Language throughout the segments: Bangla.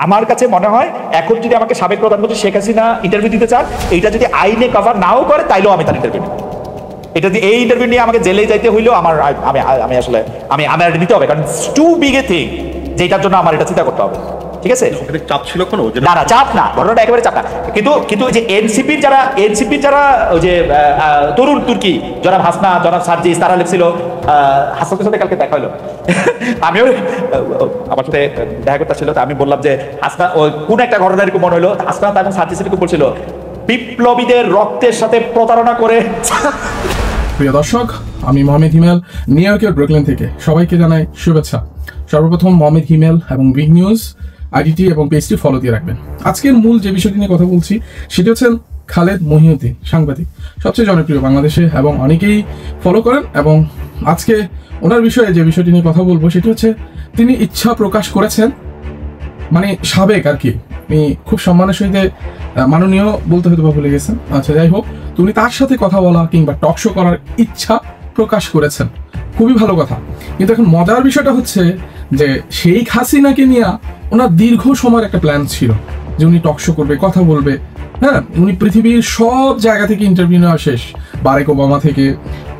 আমার কাছে মনে হয় এখন যদি আমাকে সাবেক প্রধানমন্ত্রী শেখ হাসিনা ইন্টারভিউ দিতে চান, এইটা যদি আইনে কভার নাও করে তাইলেও আমি তার ইন্টারভিউ নিব। এটা যদি এই ইন্টারভিউ নিয়ে আমাকে জেলে যাইতে হইলেও আমি আসলে আমার নিতে হবে, কারণ টু বিগ এ থিং যেটার জন্য আমার এটা চিন্তা করতে হবে। ঠিক আছে, চাপ ছিল কোনো? না না, চাপ না, ঘটনাটা একেবারে চাপ না। কিন্তু যে এনসিপির যারা ওই যে তরুণ তুর্কি জনাব হাসনা, জনাব সার্জিস, তারা লিখছিল, হাসনাতের সাথে কালকে দেখা হলো, আমিও আমার সাথে দেখা করতে ছিল, আমি বললাম যে হাসনা ওই কোন একটা ঘটনা এরকম মনে হলো, হাসনা এবং সার্জিস এরকম বলছিল বিপ্লবীদের রক্তের সাথে প্রতারণা করে। প্রিয় দর্শক, আমি মোহাম্মদ হিমেল, নিউ ইয়র্কের ব্রুকলিন থেকে সবাইকে জানাই শুভেচ্ছা। সর্বপ্রথম মোহাম্মদ হিমেল এবং বিগ নিউজ আইডিটি এবং পেজটি ফলো দিয়ে রাখবেন। আজকের মূল যে বিষয়টি নিয়ে কথা বলছি সেটি হচ্ছেন খালেদ মহিউদ্দিন, সাংবাদিক, সবচেয়ে জনপ্রিয় বাংলাদেশে এবং অনেকেই ফলো করেন। এবং আজকে ওনার বিষয়ে যে বিষয়টি নিয়ে কথা বলবো সেটি হচ্ছে তিনি ইচ্ছা প্রকাশ করেছেন, মানে সাবেক আর কি, আমি খুব সম্মানের সহিত মাননীয় বলতে হয়তো বা ভুলে গেছেন, আচ্ছা যাই হোক, তুমি তার সাথে কথা বলা কিংবা টক শো করার ইচ্ছা প্রকাশ করেছেন, খুবই ভালো কথা। কিন্তু এখন মজার বিষয়টা হচ্ছে যে শেখ হাসিনাকে নিয়ে ওনার দীর্ঘ সময়ের একটা প্ল্যান ছিল যে উনি টক শো করবে, কথা বলবে। হ্যাঁ, উনি পৃথিবীর সব জায়গা থেকে ইন্টারভিউ নেওয়া শেষ, বারাক ওবামা থেকে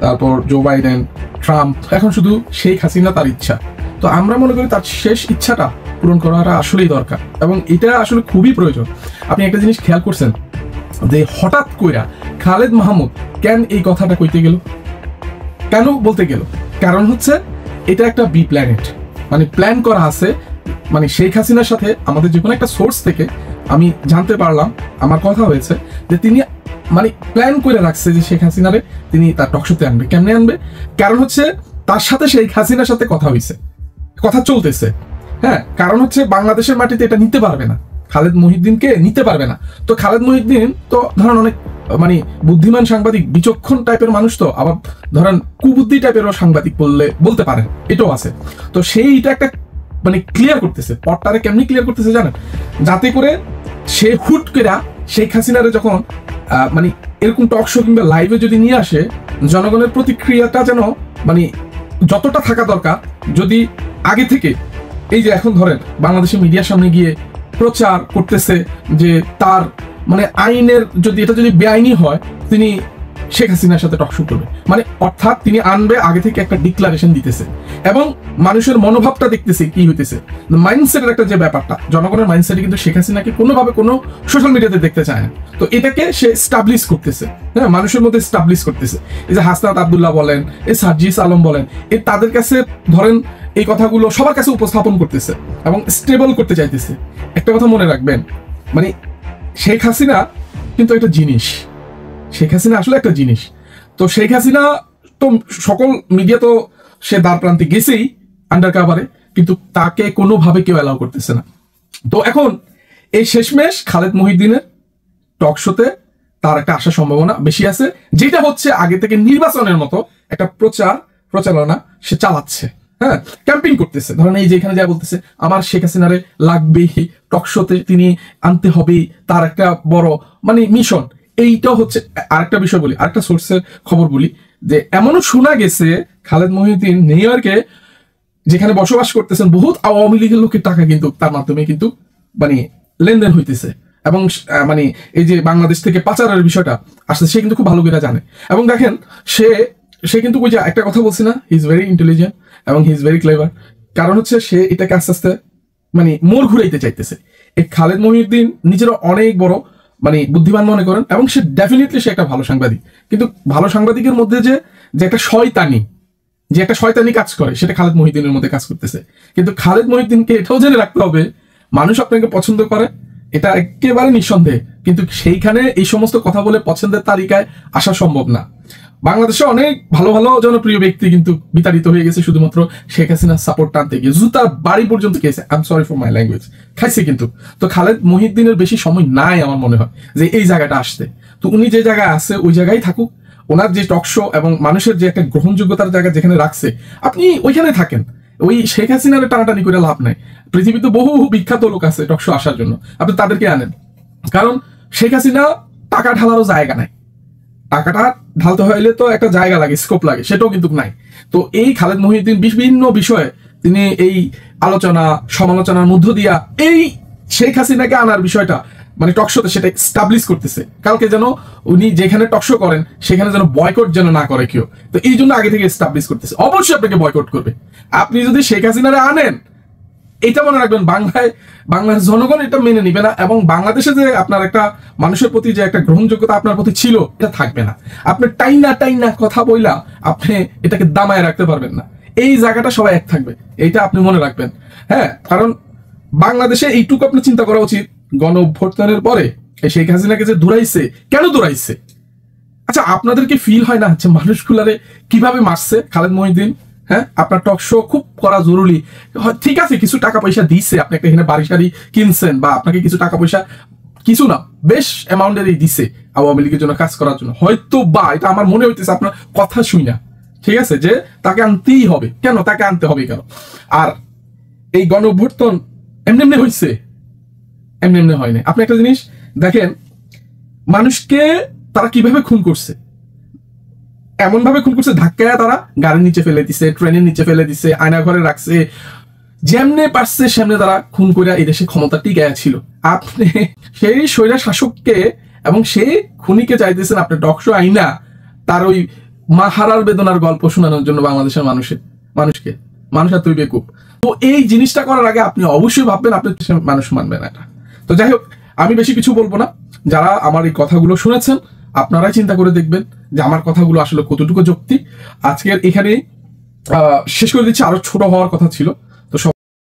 তারপর জো বাইডেন, ট্রাম্প, এখন শুধু শেখ হাসিনা তার ইচ্ছা। তো আমরা মনে করি তার শেষ ইচ্ছাটা পূরণ করাটা আসলেই দরকার এবং এটা আসলে খুবই প্রয়োজন। আপনি একটা জিনিস খেয়াল করছেন যে হঠাৎ কইরা খালেদ মাহমুদ কেন এই কথাটা কইতে গেল, কেন বলতে গেল? কারণ হচ্ছে এটা একটা বি প্ল্যানেট, মানে প্ল্যান করা আছে। মানে শেখ হাসিনার সাথে আমাদের যে কোনো একটা সোর্স থেকে আমি জানতে পারলাম, আমার কথা হয়েছে যে তিনি মানে প্ল্যান করে রাখছে যে শেখ হাসিনারে তিনি তার টকশোতে আনবে। কেমনে আনবে? কারণ হচ্ছে তার সাথে শেখ হাসিনার সাথে কথা হয়েছে, কথা চলতেছে। হ্যাঁ, কারণ হচ্ছে বাংলাদেশের মাটিতে এটা নিতে পারবে না, খালেদ মহিউদ্দিনকে নিতে পারবে না। তো খালেদ মহিউদ্দিন তো ধরেন অনেক মানে বুদ্ধিমান সাংবাদিক, বিচক্ষণ টাইপের মানুষ, তো আবার ধরেন কুবুদ্ধি টাইপেরও সাংবাদিক বলতে পারেন, এটাও আছে। তো সেইটা একটা মানে ক্লিয়ার করতেছে, পটটারে কেমনি ক্লিয়ার করতেছে জানেন? যাতে করে সে হুট করে শেখ হাসিনারে যখন মানে এরকম টক শো কিংবা লাইভে যদি নিয়ে আসে, জনগণের প্রতিক্রিয়াটা যেন মানে যতটা থাকা দরকার, যদি আগে থেকে এই যে এখন ধরেন বাংলাদেশের মিডিয়ার সামনে গিয়ে প্রচার করতেছে যে তার মানে আইনের যদি এটা যদি বেআইনি হয় তিনি শেখ হাসিনার সাথে টক শো করবে, মানে অর্থাৎ তিনি আনবে আগে থেকে একটা ডিক্লারেশন দিতেছে এবং মানুষের মনোভাবটা দেখতেছে কি হইতেছে, মাইন্ডসেটের একটা যে ব্যাপারটা, জনগণের মাইন্ডসেটে কিন্তু শেখ হাসিনাকে কোনোভাবে কোনো সোশ্যাল মিডিয়াতে দেখতে চায় না। তো এটাকে সে স্টাবলিশ করতেছে, হ্যাঁ, মানুষের মধ্যে স্টাবলিশ করতেছে। এই যে হাসনাত আব্দুল্লাহ বলেন, এই সার্জিস আলম বলেন, এই তাদের কাছে ধরেন এই কথাগুলো সবার কাছে উপস্থাপন করতেছে এবং স্টেবল করতে চাইতেছে। একটা কথা মনে রাখবেন, মানে শেখ হাসিনা কিন্তু একটা জিনিস, শেখ হাসিনা আসলে একটা জিনিস। তো শেখ হাসিনা তো সকল মিডিয়া তো সে দ্বার প্রান্তে গেছেই আন্ডার কাভারে, কিন্তু তাকে কোনোভাবে কেউ অ্যালাউ করতেছে না। তো এখন এই শেষমেশ খালেদ মহিউদ্দিনের টক শোতে তার একটা আসার সম্ভাবনা বেশি আছে, যেটা হচ্ছে আগে থেকে নির্বাচনের মতো একটা প্রচারণা সে চালাচ্ছে। হ্যাঁ, ক্যাম্পেইন করতেছে। ধরেন এই যে এখানে যা বলতেছে আমার শেখ হাসিনারে লাগবেই, টক শোতে তিনি আনতে হবেই, তার একটা বড় মানে মিশন। এইটা হচ্ছে আরেকটা বিষয় বলি, আরেকটা সোর্সের খবর বলি, যে এমনও শোনা গেছে খালেদ মহিউদ্দিন নিউ ইয়র্কে যেখানে বসবাস করতেছেন, বহুত আওয়ামী লীগের লোকের টাকা কিন্তু তার মাধ্যমে কিন্তু মানে লেনদেন হইতেছে এবং মানে এই যে বাংলাদেশ থেকে পাচারের বিষয়টা আসছে সে কিন্তু খুব ভালো করে জানে। এবং দেখেন সে কিন্তু ওই যে একটা কথা বলছি না, হি ইজ ভেরি ইন্টেলিজেন্ট এবং হি ইজ ভেরি ক্লেভার। কারণ হচ্ছে সে এটাকে আস্তে আস্তে মানে মোড় ঘুরাইতে চাইতেছে। এই খালেদ মহিউদ্দিন নিজেরও অনেক বড় মানে বুদ্ধিমান মনে করেন এবং সে ডেফিনেটলি সে একটা ভালো সাংবাদিক, কিন্তু ভালো সাংবাদিকের মধ্যে যে একটা শয়তানি কাজ করে সেটা খালেদ মহিউদ্দিনের মধ্যে কাজ করতেছে। কিন্তু খালেদ মহিউদ্দিনকে এটাও জেনে রাখতে হবে, মানুষ আপনাকে পছন্দ করে এটা একেবারে নিঃসন্দেহে, কিন্তু সেইখানে এই সমস্ত কথা বলে পছন্দের তালিকায় আসা সম্ভব না। বাংলাদেশে অনেক ভালো ভালো জনপ্রিয় ব্যক্তি কিন্তু বিতাড়িত হয়ে গেছে শুধুমাত্র শেখ হাসিনার সাপোর্ট টানতে গিয়ে, জুতার বাড়ি পর্যন্ত খেয়েছে। I am sorry for my language, খাইছে কিন্তু। তো খালেদ মহিউদ্দিনের বেশি সময় নাই আমার মনে হয় যে এই জায়গাটা আসতে। তো উনি যে জায়গায় আছে ওই জায়গায় থাকুক, ওনার যে টক শো এবং মানুষের যে একটা গ্রহণযোগ্যতার জায়গা যেখানে রাখছে আপনি ওইখানে থাকেন। ওই শেখ হাসিনার টানাটানি করে লাভ নাই, পৃথিবীতে বহু বিখ্যাত লোক আছে টক শো আসার জন্য, আপনি তাদেরকে আনেন। কারণ শেখ হাসিনা টাকা ঢালারও জায়গা নাই, টাকাটা ঢালতে হইলে তো একটা জায়গা লাগে, স্কোপ লাগে, সেটাও কিন্তু নাই। তো এই খালেদ মহিউদ্দিন বিভিন্ন বিষয়ে তিনি এই আলোচনা সমালোচনার মধ্য দিয়া এই শেখ হাসিনাকে আনার বিষয়টা মানে টকশোতে সেটা এস্টাবলিশ করতেছে, কালকে যেন উনি যেখানে টকশো করেন সেখানে যেন বয়কট যেন না করে কেউ। তো এই জন্য আগে থেকে এস্টাবলিশ করতেছে, অবশ্যই আপনাকে বয়কট করবে। আপনি যদি শেখ হাসিনারে আনেন, এটা মনে রাখবেন, বাংলার জনগণ এটা মেনে নিবে না, এবং বাংলাদেশে যে আপনার একটা মানুষের প্রতি যে একটা গ্রহণযোগ্যতা আপনার প্রতি ছিল এটা থাকবে না। আপনি টাইনা কথা বইলা আপনি এটাকে দামায় রাখতে পারবেন না। এই জায়গাটা সবাই এক থাকবে, এইটা আপনি মনে রাখবেন। হ্যাঁ, কারণ বাংলাদেশে এইটুকু আপনার চিন্তা করা উচিত, গণ অভ্যুত্থানের পরে এই শেখ হাসিনাকে যে দৌড়াইছে, কেন দৌড়াইছে? আচ্ছা, আপনাদেরকে ফিল হয় না যে মানুষগুলারে কিভাবে মারছে খালেদ মহিউদ্দিন? হ্যাঁ, আপনার টক শো খুব করা জরুরি, ঠিক আছে, কিছু টাকা পয়সা দিচ্ছে, আপনি একটা এখানে বাড়ি সারি কিনছেন, বা আপনাকে কিছু টাকা পয়সা, কিছু না বেশ অ্যামাউন্টেরই দিছে আওয়ামী লীগের জন্য কাজ করার জন্য, হয়তো বা এটা আমার মনে হইতেছে আপনার কথা শুই না, ঠিক আছে, যে তাকে আনতেই হবে। কেন তাকে আনতে হবে কেন? আর এই গণ অভ্যুত্থান এমনি এমনি হয়েছে, এমনি এমনি হয়নি। আপনি একটা জিনিস দেখেন, মানুষকে তারা কিভাবে খুন করছে, এমন ভাবে খুন করছে, ধাক্কায় তারা গাড়ির নিচে ফেলে দিছে, ট্রেনের নিচে ফেলে দিছে, আয়না ঘরে রাখছে, যেমনে পারছে সেমনে তারা খুন করে এই দেশে ক্ষমতা টিকায় ছিল। আপনি সেই স্বৈরা শাসককে এবং সেই খুনিকে চাইতেছেন আপনি টকশো আইনা তার ওই মাহারার বেদনার গল্প শোনানোর জন্য বাংলাদেশের মানুষ আর তুই বেকুব। তো এই জিনিসটা করার আগে আপনি অবশ্যই ভাববেন, আপনি মানুষ মানবেন এটা। তো যাই হোক, আমি বেশি কিছু বলবো না। যারা আমার এই কথাগুলো শুনেছেন আপনারাই চিন্তা করে দেখবেন যে আমার কথাগুলো আসলে কতটুকু যৌক্তিক। আজকের এখানেই শেষ করে দিচ্ছি, আরো ছোট হওয়ার কথা ছিল।